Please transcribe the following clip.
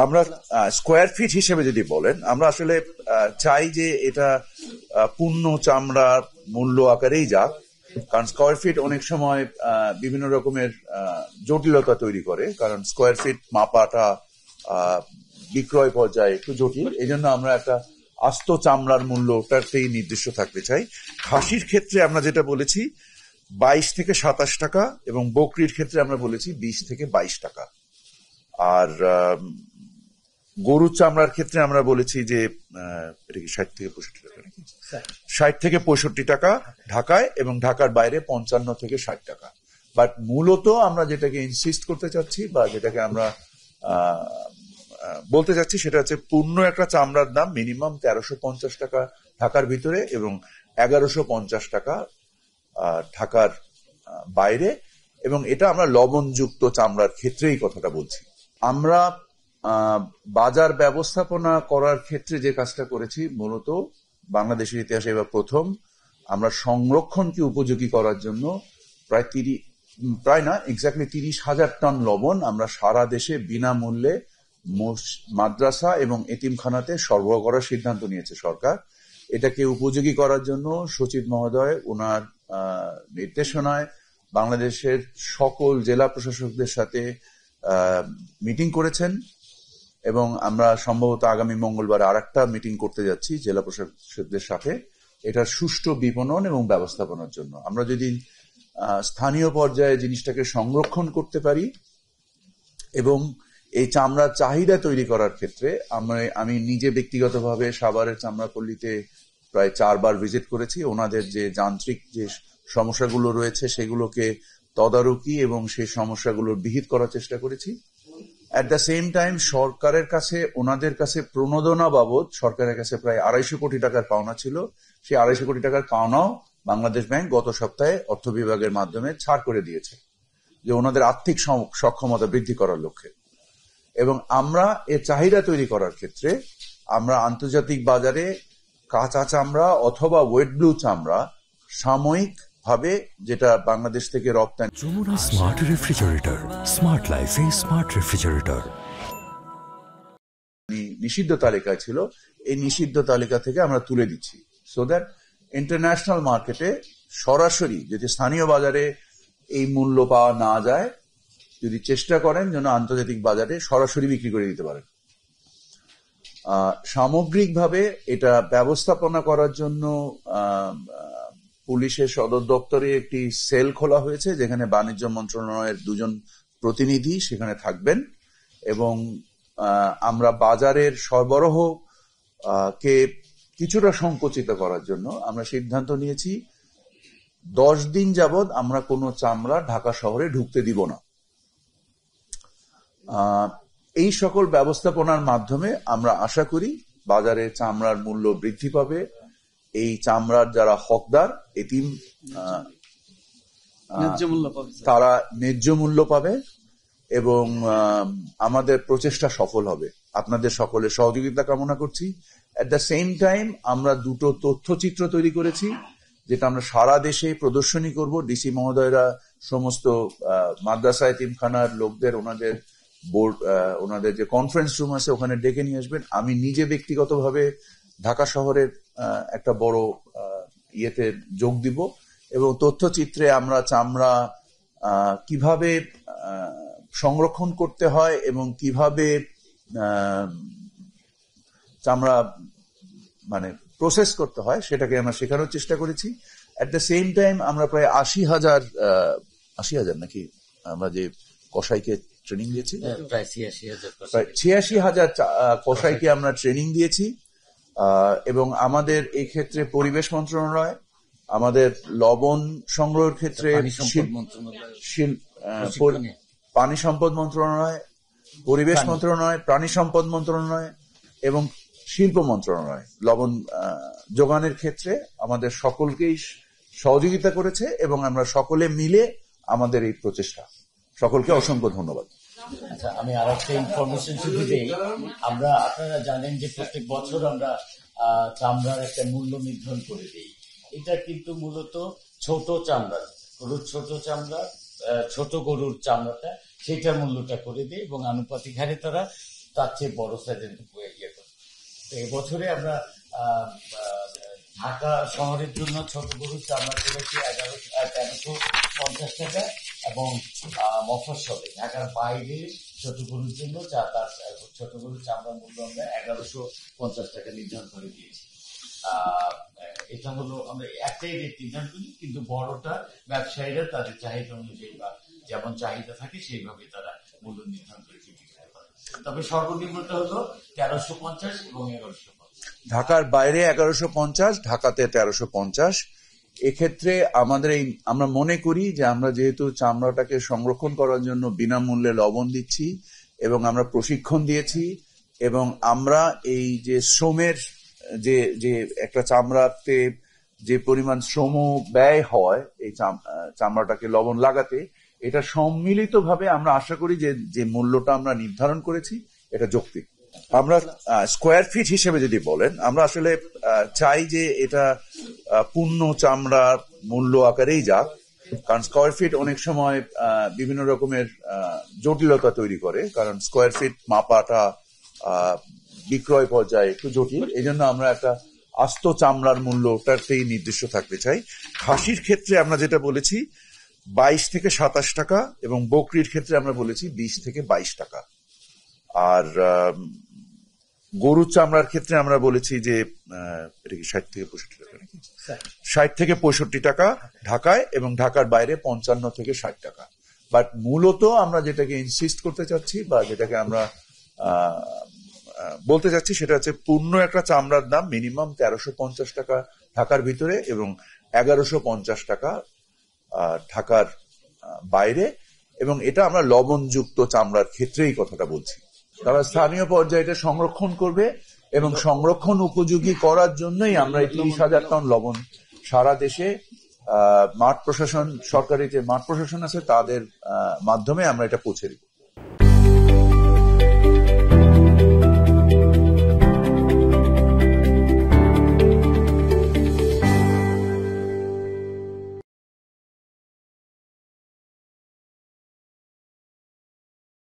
আমরা square feet হিসেবে যদি বলেন, আমরা আসলে চাই যে এটা পূর্ণ চামড়ার মূল্য আকারেই যাক, কারণ স্কোয়ার ফিট অনেক সময় বিভিন্ন রকমের জটিলতা তৈরি করে, কারণ স্কোয়ার ফিট মাপাটা বিক্রয় পর্যায়ে একটু জটিল। এই জন্য আমরা একটা আস্ত চামড়ার মূল্যটাতেই নির্দিষ্ট থাকতে চাই। খাসির ক্ষেত্রে আমরা যেটা বলেছি 22 থেকে 27 টাকা, এবং বকরির ক্ষেত্রে আমরা বলেছি 20 থেকে 22 টাকা। আর গরুর চামড়ার ক্ষেত্রে আমরা বলেছি যে এটা কি 60 থেকে 65 টাকা নাকি, 60 থেকে 65 টাকা ঢাকায়, এবং ঢাকার বাইরে 55 থেকে 60 টাকা। বাট মূলত আমরা যেটাকে ইনসিস্ট করতে চাচ্ছি বা যেটাকে আমরা বলতে চাচ্ছি সেটা হচ্ছে পূর্ণ একটা চামড়ার দাম মিনিমাম 1350 টাকা ঢাকার ভিতরে এবং 1150 টাকা ঢাকার বাইরে, এবং এটা আমরা লবণযুক্ত চামড়ার ক্ষেত্রেই কথাটা বলছি। আমরা বাজার ব্যবস্থাপনা করার ক্ষেত্রে যে কাজটা করেছি, মূলত বাংলাদেশের ইতিহাসে এবার প্রথম আমরা সংরক্ষণকে উপযোগী করার জন্য প্রায় না এক্স্যাক্টলি 30,000 টন লবণ আমরা সারা দেশে বিনামূল্যে মাদ্রাসা এবং এতিমখানাতে সরবরাহ করার সিদ্ধান্ত নিয়েছে সরকার। এটাকে উপযোগী করার জন্য সচিব মহোদয় ওনার নির্দেশনায় বাংলাদেশের সকল জেলা প্রশাসকদের সাথে মিটিং করেছেন, এবং আমরা সম্ভবত আগামী মঙ্গলবার আরেকটা মিটিং করতে যাচ্ছি জেলা প্রশাসকদের সাথে এটার সুষ্ঠু বিপণন এবং ব্যবস্থাপনার জন্য। আমরা যদি স্থানীয় পর্যায়ে জিনিসটাকে সংরক্ষণ করতে পারি এবং এই চামড়ার চাহিদা তৈরি করার ক্ষেত্রে আমি নিজে ব্যক্তিগতভাবে সাভারের চামড়াপল্লীতে প্রায় 4 বার ভিজিট করেছি। ওনাদের যে যান্ত্রিক যে সমস্যাগুলো রয়েছে সেগুলোকে তদারকি এবং সেই সমস্যাগুলোর বিহিত করার চেষ্টা করেছি। অ্যাট দ্য সেম টাইম সরকারের কাছে ওনাদের কাছে প্রণোদনা বাবদ সরকারের কাছে প্রায় 250 কোটি টাকার পাওনা ছিল। সেই 250 কোটি টাকার পাওনাও বাংলাদেশ ব্যাংক গত সপ্তাহে অর্থ বিভাগের মাধ্যমে ছাড় করে দিয়েছে, যে ওনাদের আর্থিক সক্ষমতা বৃদ্ধি করার লক্ষ্যে। এবং আমরা এর চাহিদা তৈরি করার ক্ষেত্রে আমরা আন্তর্জাতিক বাজারে কাঁচা চামড়া অথবা ওয়েট ব্লু চামড়া সাময়িক ভাবে যেটা বাংলাদেশ থেকে রপ্তানি। যমুনা স্মার্ট রেফ্রিজারেটর, স্মার্ট লাইফে স্মার্ট রেফ্রিজারেটর নিষিদ্ধ তালিকায় ছিল, এই নিষিদ্ধ তালিকা থেকে আমরা তুলে দিচ্ছি, সো দ্যাট ইন্টারন্যাশনাল মার্কেটে সরাসরি যদি স্থানীয় বাজারে এই মূল্য পাওয়া না যায়, যদি চেষ্টা করেন যেন আন্তর্জাতিক বাজারে সরাসরি বিক্রি করে দিতে পারেন। সামগ্রিকভাবে এটা ব্যবস্থাপনা করার জন্য পুলিশের সদর দপ্তরে একটি সেল খোলা হয়েছে, যেখানে বাণিজ্য মন্ত্রণালয়ের 2 জন প্রতিনিধি সেখানে থাকবেন, এবং আমরা বাজারের সরবরাহ কে কিছুটা সংকুচিত করার জন্য আমরা সিদ্ধান্ত নিয়েছি 10 দিন যাবৎ আমরা কোনো চামড়া ঢাকা শহরে ঢুকতে দিব না। এই সকল ব্যবস্থাপনার মাধ্যমে আমরা আশা করি বাজারে চামড়ার মূল্য বৃদ্ধি পাবে, এই চামড়ার যারা হকদার এতিম তারা ন্যায্য মূল্য পাবে, এবং আমাদের প্রচেষ্টা সফল হবে। আপনাদের সকলের সহযোগিতা কামনা করছি। অ্যাট দ্য সেম টাইম আমরা 2টো তথ্যচিত্র তৈরি করেছি, যেটা আমরা সারা দেশে প্রদর্শনী করব। ডিসি মহোদয়রা সমস্ত মাদ্রাসা এতিমখানার লোকদের ওনাদের বোর্ড ওনাদের যে কনফারেন্স রুম আছে ওখানে ডেকে নিয়ে আসবেন। আমি নিজে ব্যক্তিগতভাবে ঢাকা শহরের একটা বড় ইয়েতে যোগ দিব, এবং তথ্যচিত্রে আমরা চামড়া কিভাবে সংরক্ষণ করতে হয় এবং কিভাবে চামড়া মানে প্রসেস করতে হয় সেটাকে আমরা শেখানোর চেষ্টা করেছি। অ্যাট দ্য সেম টাইম আমরা প্রায় 80,000 নাকি আমরা যে কসাইকে ট্রেনিং দিয়েছি, প্রায় 86,000 কসাইকে আমরা ট্রেনিং দিয়েছি। এবং আমাদের এই ক্ষেত্রে পরিবেশ মন্ত্রণালয়, আমাদের লবণ সংগ্রহের ক্ষেত্রে পানি সম্পদ মন্ত্রণালয়, পরিবেশ মন্ত্রণালয়, প্রাণী সম্পদ মন্ত্রণালয় এবং শিল্প মন্ত্রণালয় লবণ যোগানের ক্ষেত্রে আমাদের সকলকেই সহযোগিতা করেছে, এবং আমরা সকলে মিলে আমাদের এই প্রচেষ্টা। সকলকে অসংখ্য ধন্যবাদ। আচ্ছা, আমি আর একটা ইনফরমেশন শুধু দিই। আপনারা জানেন যে প্রত্যেক বছর আমরা চামড়ার একটা মূল্য নির্ধারণ করে দিই। এটা কিন্তু মূলত ছোট চামড়া, গরুর ছোট চামড়া, ছোট গরুর চামড়াটা সেটার মূল্যটা করে দিই, এবং আনুপাতিক হারে তারা তার চেয়ে বড় সাইজের ইয়ে করি। তো এবছরে আমরা ঢাকা শহরের জন্য ছোট গরুর চামড়া করেছি 1350 টাকা, এবং মফস্বলে ঢাকার বাইরে ছোট গরুর জন্য তার ছোট গরুর চামড়ার মূল্য আমরা 1150 টাকা নির্ধারণ করে দিয়েছি। এটা হলো আমরা একটাই রেট নির্ধারণ করি, কিন্তু বড়টা ব্যবসায়ীরা তাদের চাহিদা অনুযায়ী বা যেমন চাহিদা থাকে সেইভাবে তারা মূল্য নির্ধারণ করে বিক্রি করে। তবে সর্বনিম্নটা হলো 1350 এবং 1150। ঢাকার বাইরে 1150, ঢাকাতে 1350। এক্ষেত্রে আমরা মনে করি যে আমরা যেহেতু চামড়াটাকে সংরক্ষণ করার জন্য বিনামূল্যে লবণ দিচ্ছি এবং আমরা প্রশিক্ষণ দিয়েছি, এবং আমরা এই যে শ্রমের যে একটা চামড়াতে যে পরিমাণ শ্রম ব্যয় হয় এই চামড়াটাকে লবণ লাগাতে, এটা সম্মিলিতভাবে আমরা আশা করি যে মূল্যটা আমরা নির্ধারণ করেছি এটা যৌক্তিক। আমরা স্কোয়ার ফিট হিসেবে যদি বলেন, আমরা আসলে চাই যে এটা পূর্ণ চামড়ার মূল্য আকারেই যাক, কারণ স্কোয়ার ফিট অনেক সময় বিভিন্ন রকমের জটিলতা তৈরি করে, কারণ স্কোয়ার ফিট মাপাটা বিক্রয় পর্যায়ে একটু জটিল। এই জন্য আমরা একটা আস্ত চামড়ার মূল্যটাতেই নির্দিষ্ট থাকতে চাই। খাসির ক্ষেত্রে আমরা যেটা বলেছি 22 থেকে 27 টাকা, এবং বকরির ক্ষেত্রে আমরা বলেছি 20 থেকে 22 টাকা। আর গরুর চামড়ার ক্ষেত্রে আমরা বলেছি যে এটা কি 60 থেকে 65 টাকা নাকি, 60 থেকে 65 টাকা ঢাকায়, এবং ঢাকার বাইরে 55 থেকে 60 টাকা। বাট মূলত আমরা যেটাকে ইনসিস্ট করতে চাচ্ছি বা যেটাকে আমরা বলতে চাচ্ছি সেটা হচ্ছে পূর্ণ একটা চামড়ার দাম মিনিমাম 1350 টাকা ঢাকার ভিতরে এবং 1150 টাকা ঢাকার বাইরে, এবং এটা আমরা লবণযুক্ত চামড়ার ক্ষেত্রেই কথাটা বলছি। তারা স্থানীয় পর্যায়ে এটা সংরক্ষণ করবে, এবং সংরক্ষণ উপযোগী করার জন্যই আমরা 30,000 টন লবণ সারা দেশে মাঠ প্রশাসন, সরকারি যে মাঠ প্রশাসন আছে তাদের মাধ্যমে আমরা এটা পৌঁছে দিব।